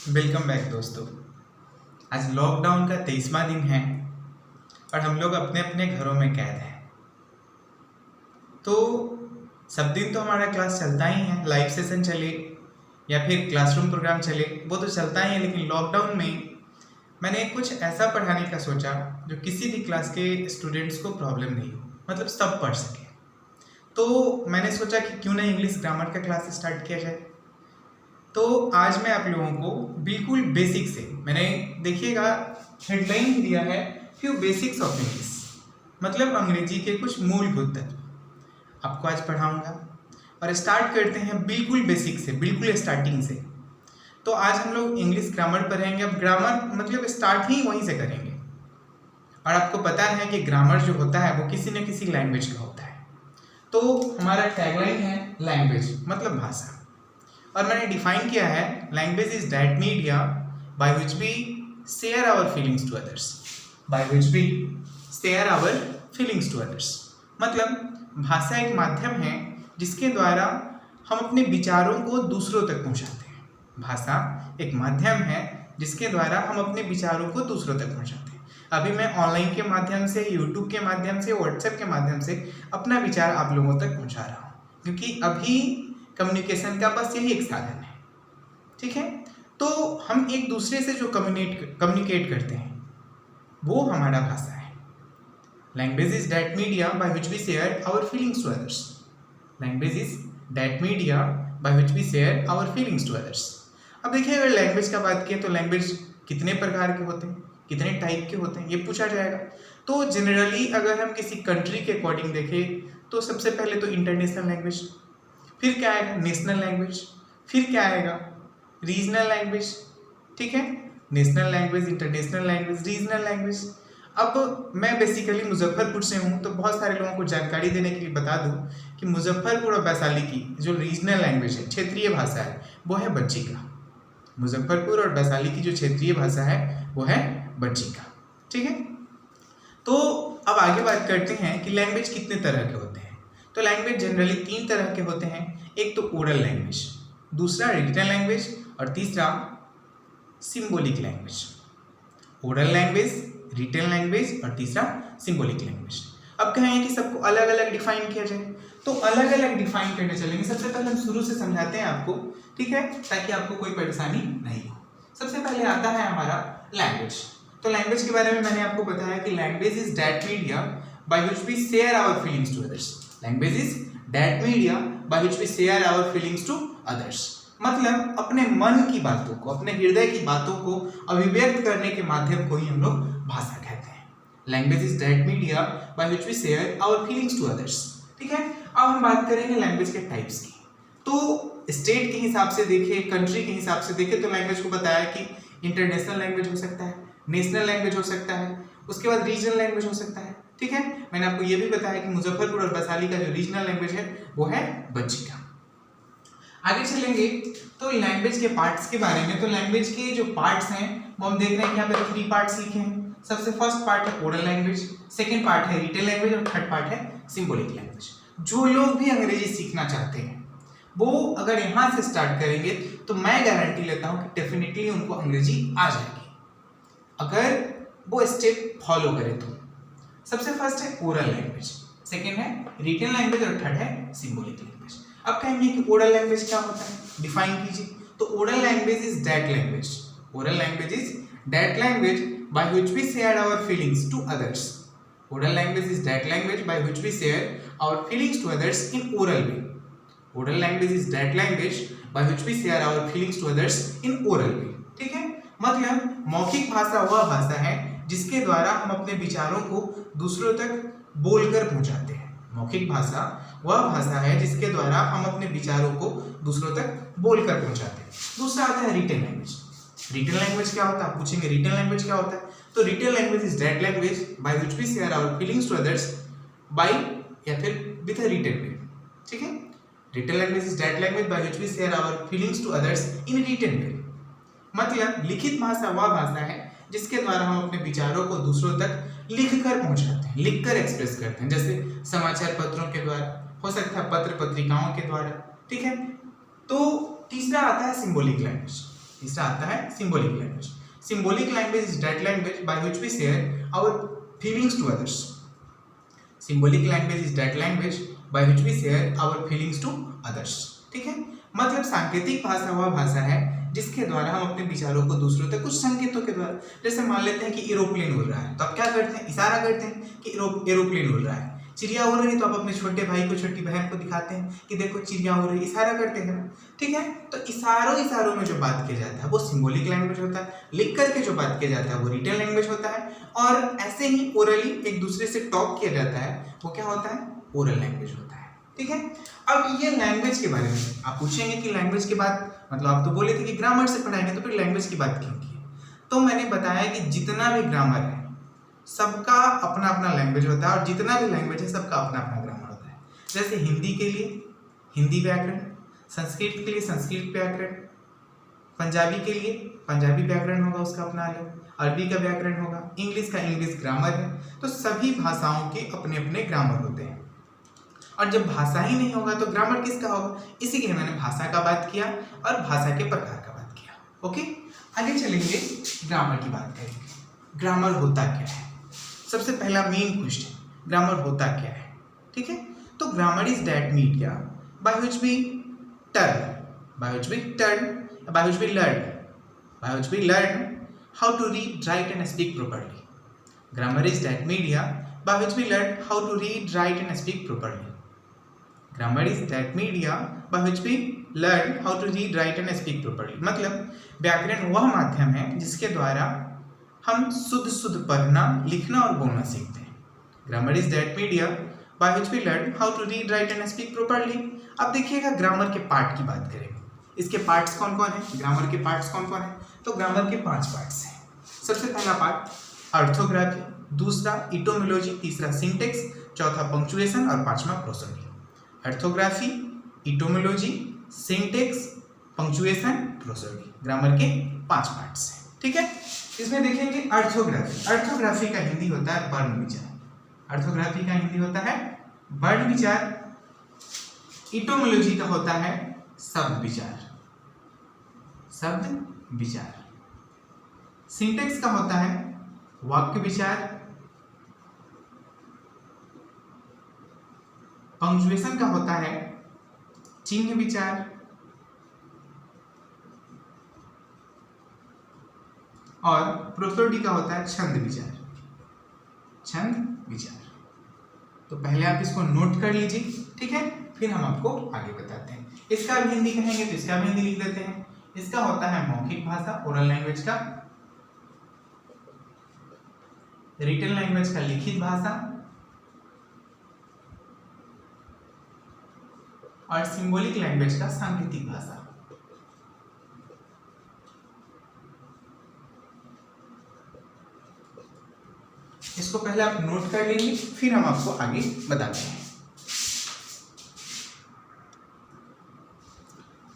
Welcome back दोस्तों। आज lockdown का 23वां दिन है और हम लोग अपने अपने घरों में कैद हैं। तो सब दिन तो हमारा क्लास चलता ही है, लाइव सेशन चले या फिर क्लासरूम प्रोग्राम चले, वो तो चलता ही है। लेकिन लॉकडाउन में मैंने कुछ ऐसा पढ़ाने का सोचा जो किसी भी क्लास के स्टूडेंट्स को प्रॉब्लम नहीं हो, मतलब सब पढ़ सके। तो मैंने सोचा कि क्यों ना इंग्लिश ग्रामर का क्लास स्टार्ट किया जाए। तो आज मैं आप लोगों को बिल्कुल बेसिक से, मैंने देखिएगा हेडलाइन दिया है फ्यू बेसिक्स ऑफ इंग्लिश, मतलब अंग्रेजी के कुछ मूलभूत तत्व आपको आज पढ़ाऊंगा। और स्टार्ट करते हैं बिल्कुल बेसिक से, बिल्कुल स्टार्टिंग से। तो आज हम लोग इंग्लिश ग्रामर पढ़ेंगे। अब ग्रामर मतलब स्टार्ट ही वहीं से करेंगे। और आपको पता है कि ग्रामर जो होता है वो किसी न किसी लैंग्वेज का होता है। तो हमारा टैगलाइन है लैंग्वेज मतलब भाषा। और मैंने डिफाइन किया है language is that media by which we share our feelings to others, by which we share our feelings to others. मतलब भाषा एक माध्यम है जिसके द्वारा हम अपने विचारों को दूसरों तक पहुंचाते हैं। भाषा एक माध्यम है जिसके द्वारा हम अपने विचारों को दूसरों तक पहुंचाते हैं। अभी मैं ऑनलाइन के माध्यम से, यूट्यूब के माध्यम से, व्हाट्सएप के माध्यम से अपना विचार आप लोगों तक पहुंचा रहा हूँ, क्योंकि अभी कम्युनिकेशन का बस यही एक साधन है। ठीक है, तो हम एक दूसरे से जो कम्युनिकेट करते हैं वो हमारा भाषा है। Language is that media by which we share our feelings to others. Language is that media by which we share our feelings to others. अब देखिए, अगर लैंग्वेज का बात किए तो लैंग्वेज कितने प्रकार के होते हैं, कितने टाइप के होते हैं, ये पूछा जाएगा। तो जनरली अगर हम किसी कंट्री के अकॉर्डिंग देखें तो सबसे पहले तो इंटरनेशनल लैंग्वेज, फिर क्या आएगा नेशनल लैंग्वेज, फिर क्या आएगा रीजनल लैंग्वेज। ठीक है, national language, international language, regional language. अब मैं बेसिकली मुजफ्फरपुर से हूँ, तो बहुत सारे लोगों को जानकारी देने के लिए बता दूँ कि मुजफ्फरपुर और वैशाली की जो रीजनल लैंग्वेज है, क्षेत्रीय भाषा है, वो है बज्जिका। मुजफ्फरपुर और वैशाली की जो क्षेत्रीय भाषा है वो है बज्जिका। ठीक है, तो अब आगे बात करते हैं कि लैंग्वेज कितने तरह के होते हैं। तो लैंग्वेज जनरली 3 तरह के होते हैं। एक तो ओरल लैंग्वेज, दूसरा रिटन लैंग्वेज और तीसरा symbolic language. Oral language, written language और तीसरा सिंबॉलिक लैंग्वेज। अब कहेंगे कि सबको अलग अलग डिफाइन किया जाए, तो अलग अलग डिफाइन करने चलेंगे। सबसे पहले हम शुरू से समझाते हैं आपको, ठीक है, ताकि आपको कोई परेशानी नहीं हो। सबसे पहले आता है हमारा लैंग्वेज। तो लैंग्वेज के बारे में मैंने आपको बताया कि language is that media by which we share our feelings to others. Language is that media by which we share our feelings to others. मतलब अपने मन की बातों को, अपने हृदय की बातों को अभिव्यक्त करने के माध्यम को ही हम लोग भाषा कहते हैं। Language is that media by which we share our feelings to others. ठीक है, अब हम बात करेंगे लैंग्वेज के टाइप्स की। तो स्टेट के हिसाब से देखें, कंट्री के हिसाब से देखें, तो लैंग्वेज को बताया कि इंटरनेशनल लैंग्वेज हो सकता है, नेशनल लैंग्वेज हो सकता है, उसके बाद रीजनल लैंग्वेज हो सकता है। ठीक है, मैंने आपको ये भी बताया कि मुजफ्फरपुर और वैशाली का जो रीजनल लैंग्वेज है वो है बज्जिका। आगे चलेंगे तो लैंग्वेज के पार्ट्स के बारे में। तो लैंग्वेज के जो पार्ट्स हैं वो हम देख रहे हैं कि यहाँ पे 3 पार्ट्स लिखे हैं। सबसे फर्स्ट पार्ट है ओरल लैंग्वेज, सेकेंड पार्ट है रिटन लैंग्वेज और थर्ड पार्ट है सिंबॉलिक लैंग्वेज। जो लोग भी अंग्रेजी सीखना चाहते हैं वो अगर यहाँ से स्टार्ट करेंगे तो मैं गारंटी लेता हूँ कि डेफिनेटली उनको अंग्रेजी आ जाएगी, अगर वो स्टेप फॉलो करें तो। सबसे फर्स्ट है ओरल लैंग्वेज, सेकेंड है रिटन लैंग्वेज और थर्ड है सिंबॉलिक लैंग्वेज। अब कहेंगे कि ओरल लैंग्वेज क्या होता है, डिफाइन कीजिए। तो oral language is that language, oral language is that language by which we share our feelings to others. Oral language is that language by which we share our feelings to others in oral way. Oral language is that language by which we share our feelings to others in oral way. ठीक है, मतलब मौखिक भाषा वह भाषा है जिसके द्वारा हम अपने विचारों को दूसरों तक बोलकर पहुंचाते हैं। मौखिक भाषा वह भाषा है जिसके द्वारा हम अपने विचारों को दूसरों तक बोलकर पहुंचाते हैं। दूसरा आता है रिटन लैंग्वेज। रिटन लैंग्वेज क्या होता है, आप पूछेंगे रिटन लैंग्वेज क्या होता है। तो written language is that language by which we share our feelings to others by या फिर विद अ रिटन वे। ठीक है, written language is that language by which we share our feelings to others in written way. मतलब लिखित भाषा वह भाषा है जिसके द्वारा हम अपने विचारों को दूसरों तक लिखकर पहुंचाते हैं, लिखकर एक्सप्रेस करते हैं, जैसे समाचार पत्रों के द्वारा, हो सकता है पत्र पत्रिकाओं के द्वारा। ठीक है, तो तीसरा आता है सिंबॉलिक लैंग्वेज। तीसरा आता है symbolic language. Symbolic language is that language by which we share our feelings to others. Symbolic language is that language by which we share our feelings to others. ठीक है, मतलब सांकेतिक भाषा वह भाषा है जिसके द्वारा हम अपने विचारों को दूसरों तक कुछ संकेतों के द्वारा, जैसे मान लेते हैं कि एरोप्लेन उड़ रहा है तो आप क्या करते हैं, इशारा करते हैं कि एरोप्लेन उड़ रहा है। चिड़िया उड़ रही है तो आप अपने छोटे भाई को छोटी बहन को दिखाते हैं कि देखो चिड़िया उड़ रही है, इशारा करते हैं ना। ठीक है, तो इशारों में जो बात किया जाता है वो सिंबॉलिक लैंग्वेज होता है। लिख करके जो बात किया जाता है वो रिटन लैंग्वेज होता है। और ऐसे ही ओरली एक दूसरे से टॉक किया जाता है वो क्या होता है, ओरल लैंग्वेज होता है। ठीक है, अब ये लैंग्वेज के बारे में आप पूछेंगे कि लैंग्वेज की बात मतलब आप तो बोले थे कि ग्रामर से पढ़ाएंगे तो फिर लैंग्वेज की बात क्यों की? तो मैंने बताया कि जितना भी ग्रामर है सबका अपना अपना लैंग्वेज होता है और जितना भी लैंग्वेज है सबका अपना अपना ग्रामर होता है। जैसे हिंदी के लिए हिंदी व्याकरण, संस्कृत के लिए संस्कृत व्याकरण, पंजाबी के लिए पंजाबी व्याकरण होगा उसका अपना अलग, अरबी का व्याकरण होगा, इंग्लिश का इंग्लिश ग्रामर है। तो सभी भाषाओं के अपने अपने ग्रामर होते हैं और जब भाषा ही नहीं होगा तो ग्रामर किसका होगा? इसी के मैंने भाषा का बात किया और भाषा के प्रकार का बात किया। ओके, आगे चलेंगे, ग्रामर की बात करेंगे। ग्रामर होता क्या है? सबसे पहला मेन क्वेश्चन, ग्रामर होता क्या है? ठीक है, तो grammar is that media by which we learn how to read, write and speak properly. Grammar is that media by which we learn how to read, write and speak properly. Grammar is that media by which we learn how to read, write and speak properly. मतलब व्याकरण वह माध्यम है जिसके द्वारा हम शुद्ध पढ़ना, लिखना और बोलना सीखते हैं। Grammar is that media by which we learn how to read, write and speak properly. अब देखिएगा ग्रामर के पार्ट की बात करेंगे। इसके पार्ट्स कौन कौन है? ग्रामर के पार्ट्स कौन कौन है? तो ग्रामर के 5 पार्ट्स हैं। सबसे पहला पार्ट ऑर्थोग्राफी, दूसरा इटोमोलॉजी, तीसरा सिंटेक्स, चौथा पंक्चुएशन और पांचवा prosody. Orthography, etymology, syntax, punctuation, prosody, grammar के 5 पार्ट्स हैं। ठीक है, इसमें देखेंगे ऑर्थोग्राफी। ऑर्थोग्राफी का हिंदी होता है वर्ण विचार। ऑर्थोग्राफी का हिंदी होता है वर्ण विचार। इटोमोलॉजी का होता है शब्द विचार, शब्द विचार। सिंटेक्स का होता है वाक्य विचार। पंक्चुएशन का होता है चिन्ह विचार। और प्रोसोडी का होता है छंद विचार, छंद विचार। तो पहले आप इसको नोट कर लीजिए, ठीक है, फिर हम आपको आगे बताते हैं। इसका भी हिंदी कहेंगे तो इसका भी हिंदी लिख देते हैं। इसका होता है मौखिक भाषा, ओरल लैंग्वेज का, रिटन लैंग्वेज का लिखित भाषा, और सिंबॉलिक लैंग्वेज का सांकेतिक भाषा। इसको पहले आप नोट कर लेंगे, फिर हम आपको आगे बताते हैं।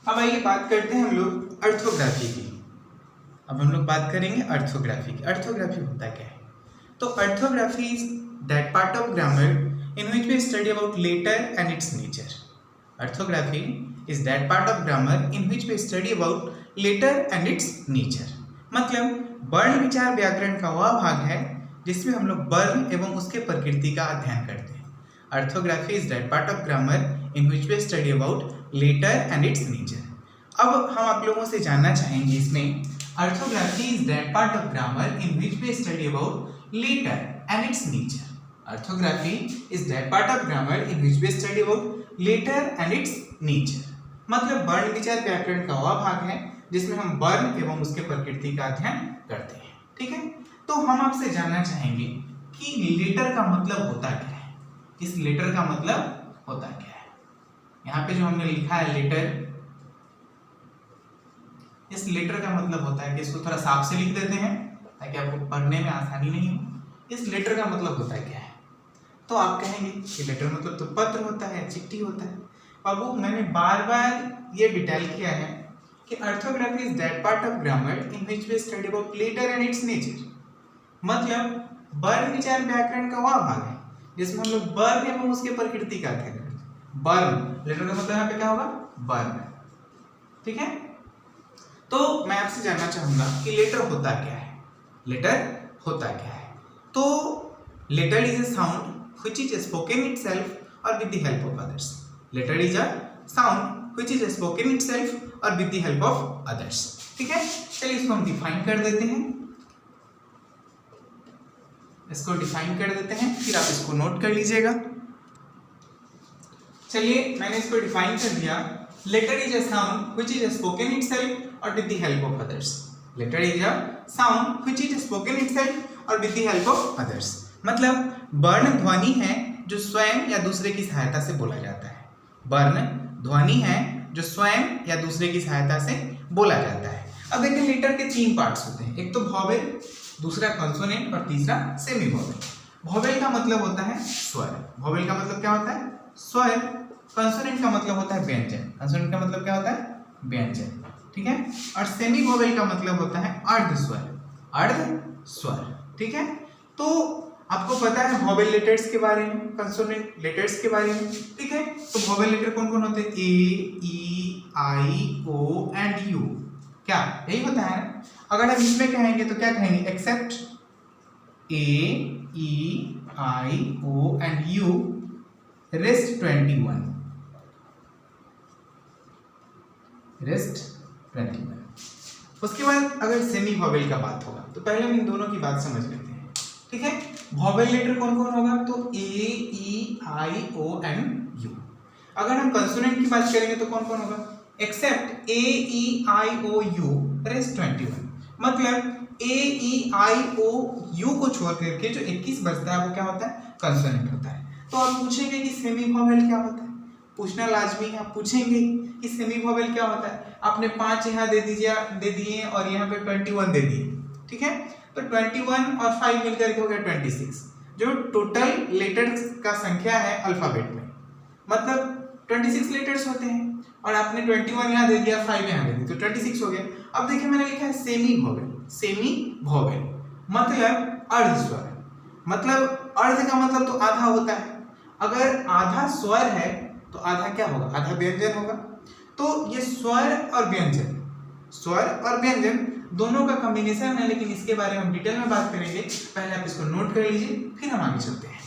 अब आइए बात करते हैं हम लोग ऑर्थोग्राफी की। अब हम लोग बात करेंगे ऑर्थोग्राफी की। ऑर्थोग्राफी होता क्या है? तो orthography is that part of grammar in which we study about letter and its nature. Orthography is that part of grammar in which we study about letter and its nature. मतलब वर्ण विचार व्याकरण का वह भाग है जिसमें हम लोग वर्ण एवं उसके प्रकृति का अध्ययन करते हैं। Orthography is that part of grammar in which we study about letter and its nature. अब हम आप लोगों से जानना चाहेंगे इसमें, orthography is that part of grammar in which we study about letter and its nature. Orthography is that part of grammar in which we study about letter and its nature. मतलब वर्ण विचार व्याकरण का वह भाग है जिसमें हम वर्ण एवं उसके प्रकृति का अध्ययन करते हैं। ठीक है, तो हम आपसे जानना चाहेंगे कि लेटर का मतलब होता क्या है। इस लेटर का मतलब होता क्या है? यहाँ पे जो हमने लिखा है लेटर, इस लेटर का मतलब होता है कि इसको थोड़ा साफ से लिख देते हैं ताकि आपको पढ़ने में आसानी नहीं हो। इस लेटर का मतलब होता क्या है? तो आप कहेंगे कि लेटर मतलब तो पत्र होता है, चिट्ठी होता है। बाबू मैंने बार बार ये डिटेल किया है कि orthography is that part of grammar in which we study about letter and its nature. मतलब वर्ण विचार व्याकरण का वह भाग है जिसमें हम लोग वर्ण एवं उसके प्रकृति का अध्ययन करते हैं। वर्ण, लेटर का मतलब यहाँ पे क्या होगा? वर्ण। ठीक है, तो मैं आपसे जानना चाहूंगा कि लेटर होता क्या है। लेटर होता क्या है? तो letter is a sound which is spoken itself और with the help of others. Letter is a sound which is spoken itself और with the help of others. ठीक है, चलिए इसको हम डिफाइन कर देते हैं। इसको डिफाइन कर देते हैं, फिर आप इसको नोट कर लीजिएगा। चलिए मैंने इसको डिफाइन कर दिया। Letter is a sound which is spoken itself और with the help of others. Letter is a sound which is spoken itself और with the help of others. मतलब वर्ण ध्वनि है जो स्वयं या दूसरे की सहायता से बोला जाता है। वर्ण ध्वनि है जो स्वयं या दूसरे की सहायता से बोला जाता है। अब देखिए लेटर के 3 पार्ट्स होते हैं, एक तो वॉवेल, दूसरा कंसोनेंट और तीसरा सेमी वॉवेल। वॉवेल का मतलब होता है स्वर। वॉवेल का मतलब क्या होता है? स्वर। कंसोनेंट का मतलब होता है व्यंजन। कंसोनेंट का मतलब क्या होता है? व्यंजन। ठीक है, और सेमी वॉवेल का मतलब होता है अर्ध स्वर। अर्ध स्वर। ठीक है, तो आपको पता है वॉवेल लेटर्स के बारे में, कंसोनेंट लेटर्स के बारे में। ठीक है, तो वॉवेल लेटर कौन कौन होते हैं? ए, E, I, O and you. क्या यही होता है? अगर हम इसमें कहेंगे तो क्या कहेंगे? Except A, E, I, O and U, rest 21। Rest 21। उसके बाद अगर सेमी वॉवेल का बात होगा तो पहले हम इन दोनों की बात समझ लेते हैं। ठीक है, वॉवेल लेटर कौन कौन होगा? तो ए, E, I, O and you. अगर हम कंसोनेंट की बात करेंगे तो कौन कौन होगा? Except A, E, I, O, U, rest 21। मतलब ए, ई, आई, ओ, यू को छोड़ करके जो 21 बचता है वो क्या होता है? कंसोनेंट होता है। तो आप पूछेंगे कि सेमी वॉवेल क्या होता है? पूछना लाजमी है, आप पूछेंगे कि सेमी वॉवेल क्या होता है। आपने 5 यहाँ दे दिए और यहाँ पे 21 दे दिए। ठीक है, तो 21 और 5 मिलकर के हो गया 26, जो टोटल लेटर्स का संख्या है अल्फाबेट में। मतलब 26 लेटर्स होते हैं और आपने 21 यहाँ दे दिया, 5 यहाँ दे दिया, तो 26 हो गया। अब देखिए मैंने लिखा है सेमी वॉवेल। सेमी वॉवेल मतलब अर्ध स्वर। मतलब अर्ध का मतलब तो आधा होता है। अगर आधा स्वर है तो आधा क्या होगा? आधा व्यंजन होगा। तो ये स्वर और व्यंजन, स्वर और व्यंजन दोनों का कॉम्बिनेशन है, लेकिन इसके बारे में हम डिटेल में बात करेंगे। पहले आप इसको नोट कर लीजिए, फिर हम आगे चलते हैं।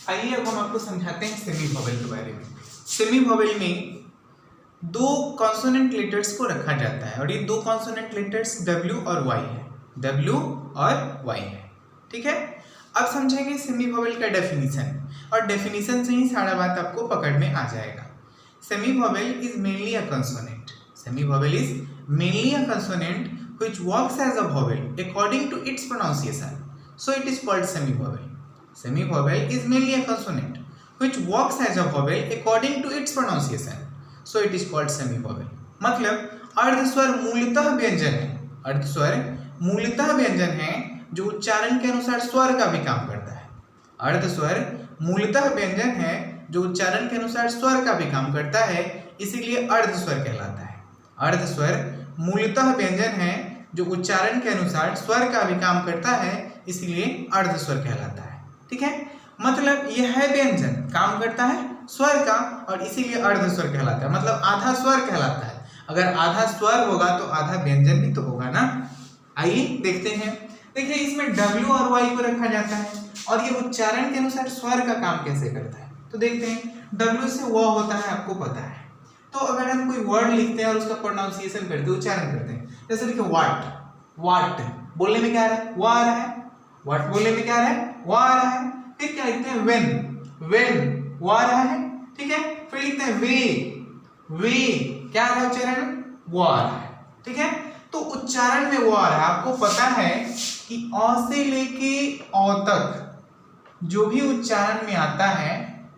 आइए अब हम आपको समझाते हैं सेमी वॉवेल के बारे में। सेमी वॉवेल में 2 कॉन्सोनेंट लेटर्स को रखा जाता है और ये 2 कॉन्सोनेंट लेटर्स W और Y है। W और Y है। ठीक है, अब समझेंगे सेमी वॉवेल का डेफिनेशन, और डेफिनेशन से ही सारा बात आपको पकड़ में आ जाएगा। Semi vowel is mainly a consonant. Semi vowel is mainly a consonant which works as a vowel according to its pronunciation, so it is called semi vowel. Semi vowel is mainly a consonant which works as a vowel according to its pronunciation, so it is called semi vowel. मतलब अर्धस्वर मूलतः व्यंजन है। अर्धस्वर मूलतः व्यंजन है जो उच्चारण के अनुसार स्वर का भी काम करता है। अर्धस्वर मूलतः व्यंजन है जो उच्चारण के अनुसार स्वर का भी काम करता है, इसीलिए अर्धस्वर कहलाता है। अर्धस्वर मूलतः व्यंजन है जो उच्चारण के अनुसार स्वर का भी काम करता है, इसीलिए अर्धस्वर कहलाता है। ठीक है, मतलब यह है व्यंजन, काम करता है स्वर का, और इसीलिए अर्धस्वर कहलाता है। मतलब आधा स्वर कहलाता है। अगर आधा स्वर होगा तो आधा व्यंजन भी तो होगा ना। आइए देखते हैं। देखिए इसमें W और Y को रखा जाता है और ये उच्चारण के अनुसार स्वर का काम कैसे करता है, तो देखते हैं। W से वो होता है, आपको पता है। तो अगर हम कोई वर्ड लिखते हैं और उसका प्रोनाउंसिएशन करते हैं, उच्चारण करते हैं, जैसे देखिए वाट, वाट बोलने में क्या आ रहा है? वो आ रहा है। वाट बोलने में क्या आ रहा है? वो आ रहा है। फिर क्या लिखते हैं? वेन, वेन वो आ रहा है। ठीक है, फिर लिखते हैं वे, वे क्या आ रहा है उच्चारण में? वो आ रहा है। ठीक है, तो उच्चारण में वो आ रहा है। आपको पता है कि अ से लेके अ तक जो भी उच्चारण में आता है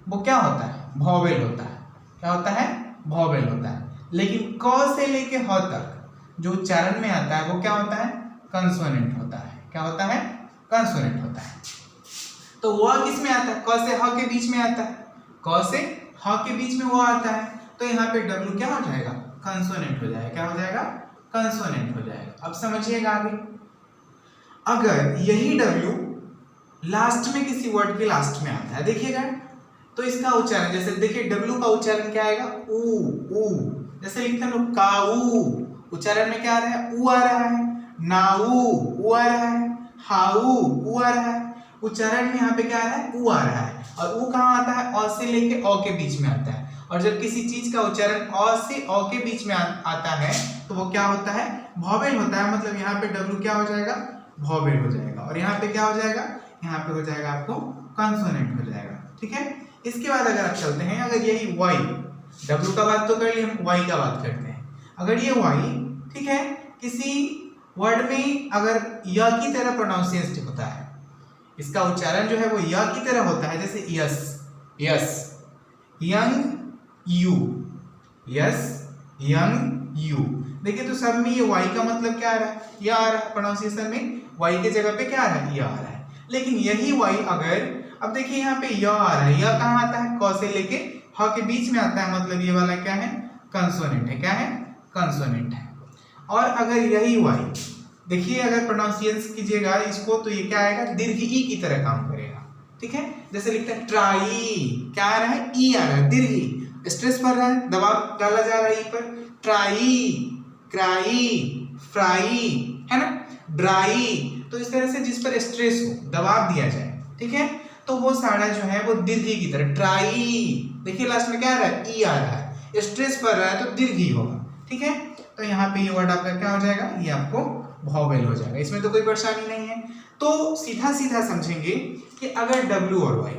वो क्या होता है? वॉवेल होता है। क्या होता है? वॉवेल होता है। लेकिन क से लेके ह तक जो उच्चारण में आता है वो क्या होता है? कंसोनेंट होता है। क्या होता है? कंसोनेंट होता है। तो वह किस में आता है? क से ह के बीच में आता है। क से ह के बीच में वो आता है, तो यहाँ पे W क्या हो जाएगा? कंसोनेंट हो जाएगा। क्या हो जाएगा? कंसोनेंट हो जाएगा। अब समझिएगा आगे। अगर यही W लास्ट में किसी वर्ड के लास्ट में आता है, देखिएगा तो इसका उच्चारण जैसे देखिए डब्लू का उच्चारण क्या आएगा, ऊ। जैसे लिखते हैं लोग काऊ, उच्चारण में क्या आ रहा है, ऊ आ रहा है। नाऊ, ऊ आ रहा है। हाऊ, ऊ आ रहा है। उच्चारण में यहाँ पे क्या आ रहा है, ऊ आ रहा है। और ऊ कहाँ आता है, अ से लेके अ के बीच में आता है। और जब किसी चीज का उच्चारण अ से अ के बीच में आता है तो वो क्या होता है, वॉवेल होता है। मतलब यहाँ पे डब्लू क्या हो जाएगा, वॉवेल हो जाएगा। और यहाँ पे क्या हो जाएगा, यहाँ पे हो जाएगा आपको कॉन्सोनेंट हो जाएगा। ठीक है। इसके बाद अगर आप चलते हैं, अगर यही वाई, डब्लू का बात तो कर ली, हम वाई का बात करते हैं। अगर ये वाई, ठीक है, किसी वर्ड में अगर य की तरह प्रोनाउंसिएशन होता है, इसका उच्चारण जो है वो य की तरह होता है, जैसे yes, yes, young you, yes, young you. देखिए तो सब में ये वाई का मतलब क्या आ रहा है, यह आ रहा है। प्रोनाउंसिएशन में वाई के जगह पे क्या आ रहा है, यह आ रहा है। लेकिन यही वाई अगर, अब देखिए यहाँ पे य आ रहा है, यह कहाँ आता है, क से लेके ह के बीच में आता है। मतलब ये वाला क्या है, कंसोनेंट है। क्या है, कंसोनेंट है। और अगर यही वाई, देखिए अगर प्रोनाउंसिएशन कीजिएगा इसको तो ये क्या आएगा, दीर्घ ई की तरह काम करेगा। ठीक है। जैसे लिखते हैं ट्राई, क्या आ रहा है, ई आ रहा है, दीर्घ ई, स्ट्रेस पड़ रहा है, दबाव डाला जा रहा है ई पर। ट्राई, क्राई, फ्राई, है ना, ड्राई। तो इस तरह से जिस पर स्ट्रेस हो, दबाव दिया जाए, ठीक है, तो वो सारा जो है वो दीर्घ ई की तरह। ट्राई, देखिए लास्ट में क्या आ रहा है, ई आ रहा है, स्ट्रेस पड़ रहा है तो दीर्घ ई होगा। ठीक है। तो यहाँ पे ये वर्ड आपका क्या हो जाएगा, ये आपको वॉवेल हो जाएगा। इसमें तो कोई परेशानी नहीं है। तो सीधा सीधा समझेंगे कि अगर डब्ल्यू और वाई,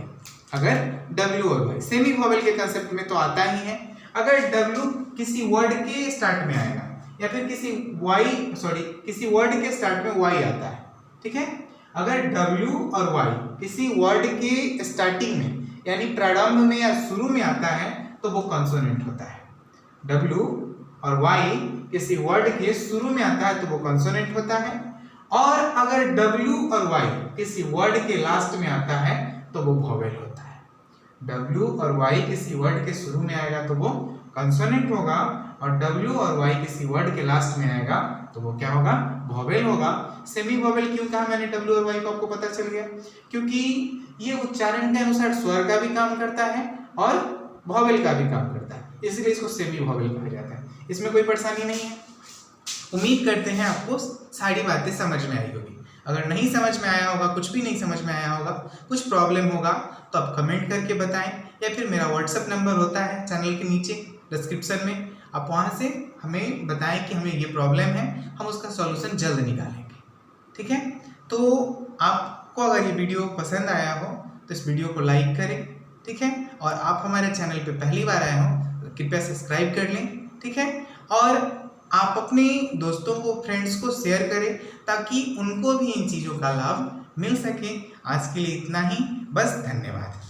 अगर डब्ल्यू और वाई सेमी वॉवेल के कंसेप्ट में तो आता ही है। अगर डब्ल्यू किसी वर्ड के स्टार्ट में आएगा या फिर किसी वर्ड के स्टार्ट में वाई आता है। ठीक है। अगर डब्ल्यू और वाई किसी वर्ड के स्टार्टिंग में यानी प्रारंभ में या शुरू में आता है तो वो कंसोनेंट होता है। डब्ल्यू और वाई किसी वर्ड के शुरू में आता है तो वो कंसोनेंट होता है। और अगर डब्ल्यू और वाई किसी वर्ड के लास्ट में आता है तो वो वॉवेल होता है। डब्ल्यू और वाई किसी वर्ड के शुरू में आएगा तो वो कंसोनेंट होगा, और डब्ल्यू और वाई किसी वर्ड के लास्ट में आएगा तो वो क्या होगा, वॉवेल होगा। सेमी वॉवेल क्यों कहा मैंने डब्ल्यू और वाई को, आपको पता चल गया, क्योंकि ये उच्चारण के अनुसार स्वर का भी काम करता है और वॉवेल का भी काम करता है, इसलिए इसको सेमी वॉवेल कहा जाता है। इसमें कोई परेशानी नहीं है। उम्मीद करते हैं आपको सारी बातें समझ में आई होगी। अगर नहीं समझ में आया होगा, कुछ भी नहीं समझ में आया होगा, कुछ प्रॉब्लम होगा तो आप कमेंट करके बताएं, या फिर मेरा व्हाट्सएप नंबर होता है चैनल के नीचे डिस्क्रिप्शन में, आप वहाँ से हमें बताएं कि हमें ये प्रॉब्लम है, हम उसका सॉल्यूशन जल्द निकालेंगे। ठीक है। तो आपको अगर ये वीडियो पसंद आया हो तो इस वीडियो को लाइक करें। ठीक है। और आप हमारे चैनल पे पहली बार आए हो तो कृपया सब्सक्राइब कर लें। ठीक है। और आप अपने दोस्तों को, फ्रेंड्स को शेयर करें ताकि उनको भी इन चीज़ों का लाभ मिल सके। आज के लिए इतना ही, बस, धन्यवाद।